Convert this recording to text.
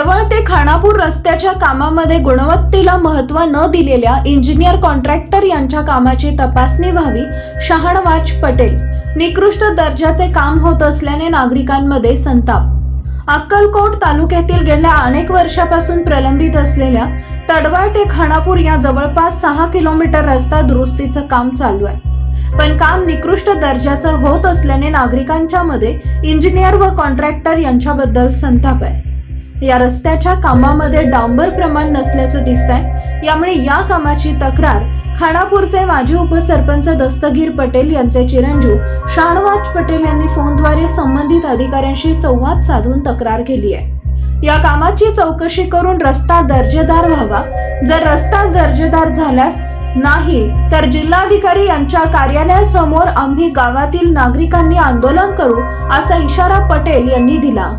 तडवळ ते खानापूर रस्त्याच्या कामामध्ये गुणवत्तेला महत्त्व न दिलेल्या इंजिनियर कॉन्ट्रॅक्टर यांच्या कामाची तपासणी व्हावी. शहाणवाज पटेल. निकृष्ट दर्जाचे काम होत असल्याने नागरिकांमध्ये संताप. अक्कलकोट तालुक्यातील गेल्या अनेक वर्षापासून प्रलंबित असलेल्या तडवळ ते खानापूर या जवळपास 6 किलोमीटर रस्ता दुरुस्तीचं काम चालू आहे. पण काम निकृष्ट दर्जाचं होत असल्याने नागरिकांच्या मध्ये इंजिनियर व कॉन्ट्रॅक्टर यांच्याबद्दल संताप आहे. या रस्त्याच्या कामामध्ये डांबर प्रमाण नसल्याचं दिसतंय. यामुळे या कामाची तक्रार खानापूरचे माजी उपसरपंच दस्तगीर पटेल यांचे चिरंजीव शहाणवाज पटेल यांनी फोनद्वारे संबंधित अधिकाऱ्यांशी संवाद साधून तक्रार केली आहे. या कामाची चौकशी करून रस्ता दर्जेदार व्हावा. जर रस्ता दर्जेदार झाल्यास नाही तर जिल्हाधिकारी यांच्या कार्यालयासमोर आम्ही गावातील नागरिकांनी आंदोलन करू असा इशारा पटेल यांनी दिला.